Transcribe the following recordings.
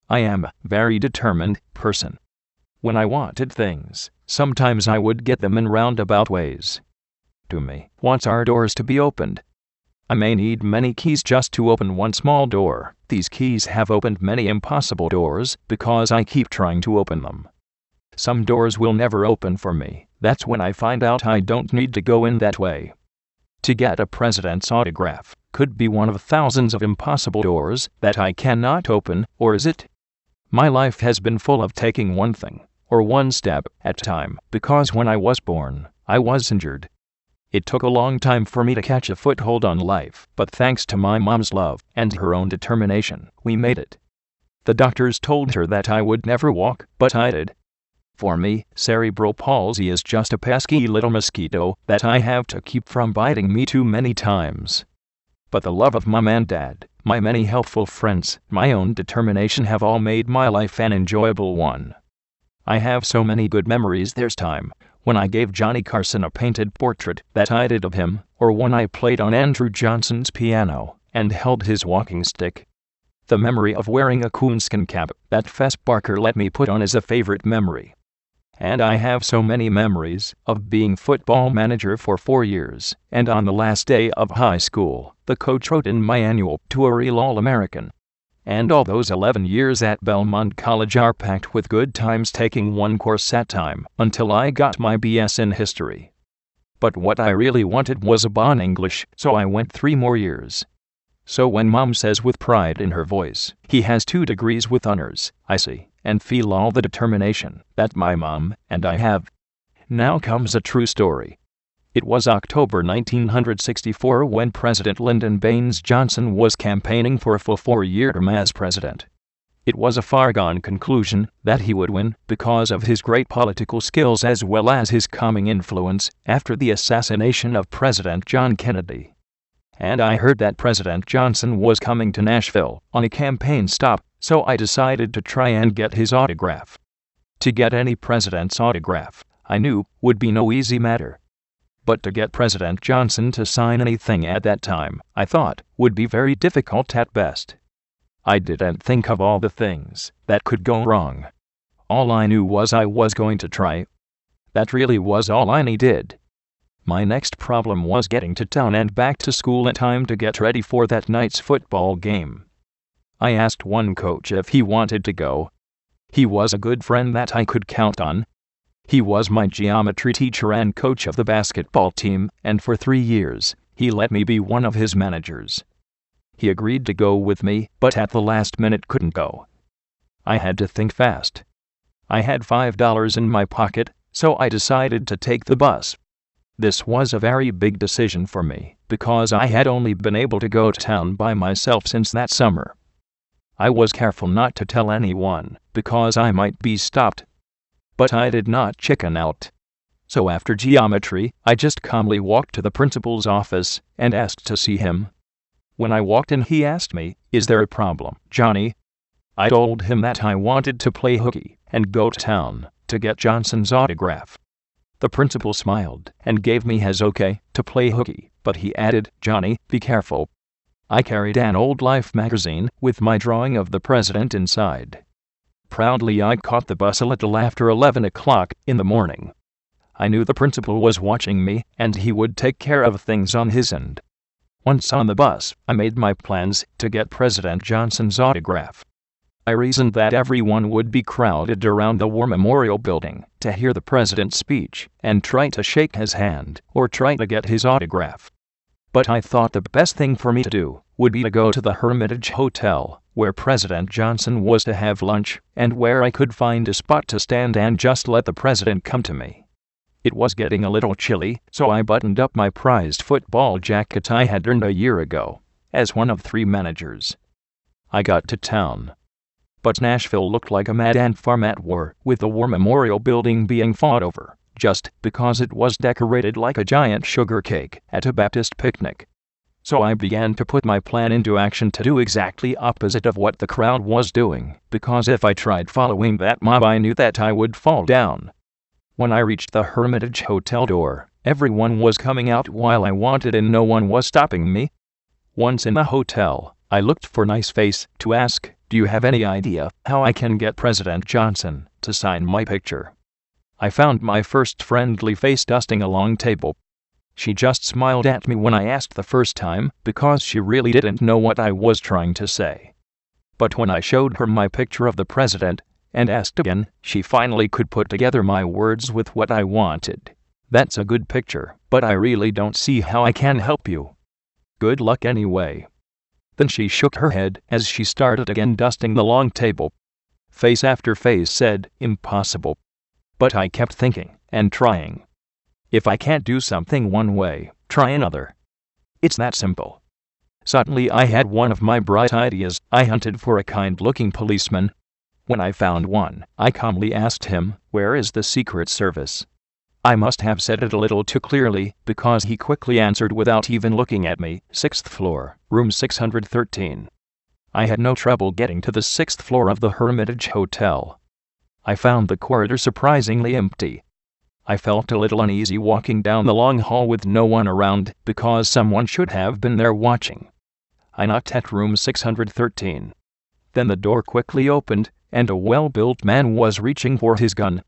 I am a very determined person. When I wanted things, sometimes I would get them in roundabout ways. To me, wants our doors to be opened. I may need many keys just to open one small door. These keys have opened many impossible doors because I keep trying to open them. Some doors will never open for me. That's when I find out I don't need to go in that way. To get a president's autograph could be one of thousands of impossible doors that I cannot open, or is it? My life has been full of taking one thing, or one step, at a time, because when I was born, I was injured. It took a long time for me to catch a foothold on life, but thanks to my mom's love and her own determination, we made it. The doctors told her that I would never walk, but I did. For me, cerebral palsy is just a pesky little mosquito that I have to keep from biting me too many times. But the love of Mom and Dad, my many helpful friends, my own determination have all made my life an enjoyable one. I have so many good memories. There's time when I gave Johnny Carson a painted portrait that I did of him, or when I played on Andrew Johnson's piano and held his walking stick. The memory of wearing a coonskin cap that Fess Barker let me put on is a favorite memory. And I have so many memories of being football manager for 4 years, and on the last day of high school, the coach wrote in my annual to a real All-American. And all those 11 years at Belmont College are packed with good times, taking one course at a time until I got my BS in history. But what I really wanted was a B.A. in English, so I went 3 more years. So when Mom says with pride in her voice, he has 2 degrees with honors, I see and feel all the determination that my mom and I have. Now comes a true story. It was October 1964 when President Lyndon Baines Johnson was campaigning for a full 4-year term as president. It was a foregone conclusion that he would win because of his great political skills as well as his calming influence after the assassination of President John Kennedy. And I heard that President Johnson was coming to Nashville on a campaign stop, so I decided to try and get his autograph. To get any president's autograph, I knew, would be no easy matter. But to get President Johnson to sign anything at that time, I thought, would be very difficult at best. I didn't think of all the things that could go wrong. All I knew was I was going to try. That really was all I needed. My next problem was getting to town and back to school in time to get ready for that night's football game. I asked one coach if he wanted to go. He was a good friend that I could count on. He was my geometry teacher and coach of the basketball team, and for 3 years, he let me be one of his managers. He agreed to go with me, but at the last minute couldn't go. I had to think fast. I had $5 in my pocket, so I decided to take the bus. This was a very big decision for me, because I had only been able to go to town by myself since that summer. I was careful not to tell anyone, because I might be stopped. But I did not chicken out. So after geometry, I just calmly walked to the principal's office and asked to see him. When I walked in, he asked me, "Is there a problem, Johnny?" I told him that I wanted to play hooky and go to town to get Johnson's autograph. The principal smiled and gave me his okay to play hooky, but he added, "Johnny, be careful." I carried an old Life magazine with my drawing of the president inside. Proudly I caught the bus a little after 11 o'clock in the morning. I knew the principal was watching me, and he would take care of things on his end. Once on the bus, I made my plans to get President Johnson's autograph. I reasoned that everyone would be crowded around the War Memorial Building to hear the president's speech and try to shake his hand or try to get his autograph. But I thought the best thing for me to do would be to go to the Hermitage Hotel, where President Johnson was to have lunch, and where I could find a spot to stand and just let the president come to me. It was getting a little chilly, so I buttoned up my prized football jacket I had earned a year ago, as one of 3 managers. I got to town. But Nashville looked like a mad ant farm at war, with the War Memorial Building being fought over, just because it was decorated like a giant sugar cake at a Baptist picnic. So I began to put my plan into action to do exactly opposite of what the crowd was doing, because if I tried following that mob I knew that I would fall down. When I reached the Hermitage Hotel door, everyone was coming out while I wanted and no one was stopping me. Once in the hotel, I looked for a nice face to ask, Do you have any idea how I can get President Johnson to sign my picture? I found my first friendly face dusting a long table. She just smiled at me when I asked the first time because she really didn't know what I was trying to say. But when I showed her my picture of the president and asked again, she finally could put together my words with what I wanted. That's a good picture, but I really don't see how I can help you. Good luck anyway. Then she shook her head as she started again dusting the long table. Face after face said, impossible. But I kept thinking and trying. If I can't do something one way, try another. It's that simple. Suddenly I had one of my bright ideas. I hunted for a kind-looking policeman. When I found one, I calmly asked him, "Where is the Secret Service?" I must have said it a little too clearly, because he quickly answered without even looking at me, "6th floor, room 613. I had no trouble getting to the 6th floor of the Hermitage Hotel. I found the corridor surprisingly empty. I felt a little uneasy walking down the long hall with no one around, because someone should have been there watching. I knocked at room 613. Then the door quickly opened, and a well-built man was reaching for his gun.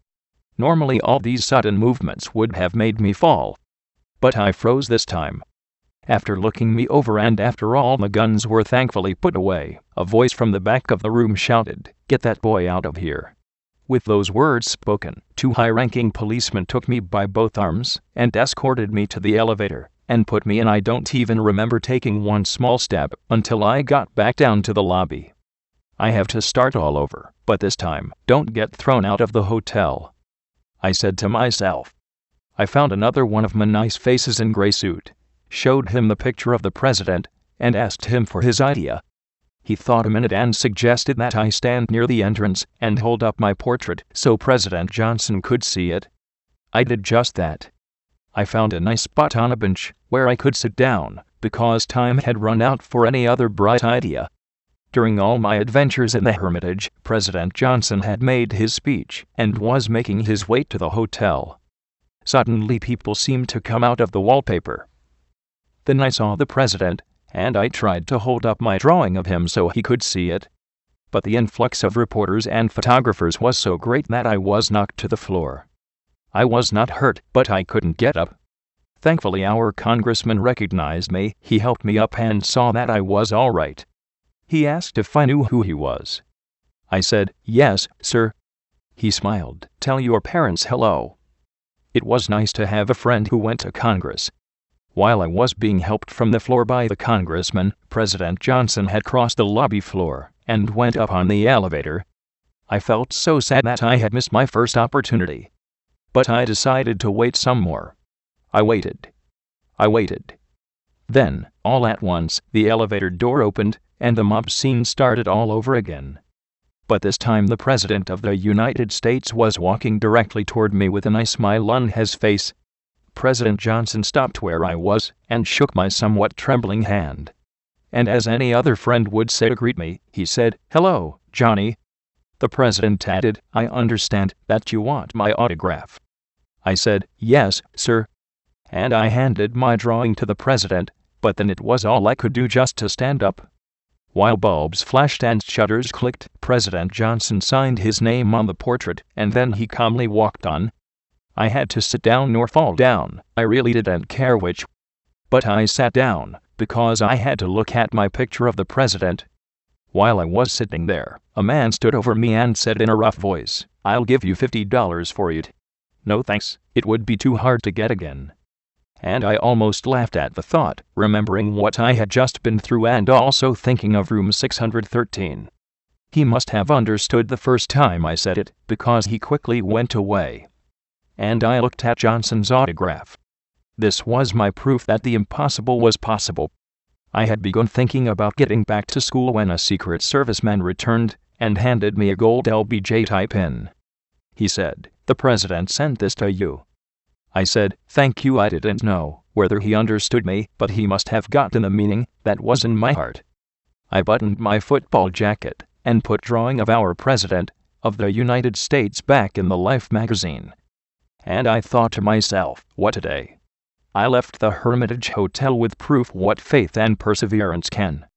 Normally all these sudden movements would have made me fall. But I froze this time. After looking me over and after all the guns were thankfully put away, a voice from the back of the room shouted, "Get that boy out of here." With those words spoken, two high-ranking policemen took me by both arms and escorted me to the elevator and put me in. I don't even remember taking one small step until I got back down to the lobby. I have to start all over, but this time, don't get thrown out of the hotel, I said to myself. I found another one of my nice faces in gray suit, showed him the picture of the president, and asked him for his idea. He thought a minute and suggested that I stand near the entrance and hold up my portrait so President Johnson could see it. I did just that. I found a nice spot on a bench where I could sit down, because time had run out for any other bright idea. During all my adventures in the Hermitage, President Johnson had made his speech and was making his way to the hotel. Suddenly people seemed to come out of the wallpaper. Then I saw the president, and I tried to hold up my drawing of him so he could see it. But the influx of reporters and photographers was so great that I was knocked to the floor. I was not hurt, but I couldn't get up. Thankfully our congressman recognized me. He helped me up and saw that I was all right. He asked if I knew who he was. I said, "Yes, sir." He smiled. "Tell your parents hello." It was nice to have a friend who went to Congress. While I was being helped from the floor by the congressman, President Johnson had crossed the lobby floor and went up on the elevator. I felt so sad that I had missed my first opportunity. But I decided to wait some more. I waited. Then, all at once, the elevator door opened, and the mob scene started all over again. But this time the President of the United States was walking directly toward me with a nice smile on his face. President Johnson stopped where I was and shook my somewhat trembling hand. And as any other friend would say to greet me, he said, "Hello, Johnny." The president added, "I understand that you want my autograph." I said, "Yes, sir." And I handed my drawing to the president, but then it was all I could do just to stand up. While bulbs flashed and shutters clicked, President Johnson signed his name on the portrait, and then he calmly walked on. I had to sit down or fall down. I really didn't care which. But I sat down, because I had to look at my picture of the president. While I was sitting there, a man stood over me and said in a rough voice, "I'll give you $50 for it." No thanks, it would be too hard to get again. And I almost laughed at the thought, remembering what I had just been through and also thinking of room 613. He must have understood the first time I said it, because he quickly went away. And I looked at Johnson's autograph. This was my proof that the impossible was possible. I had begun thinking about getting back to school when a Secret Service man returned and handed me a gold LBJ-type pin. He said, "The president sent this to you." I said, "Thank you." I didn't know whether he understood me, but he must have gotten the meaning that was in my heart. I buttoned my football jacket and put drawing of our President of the United States back in the Life magazine. And I thought to myself, what a day. I left the Hermitage Hotel with proof what faith and perseverance can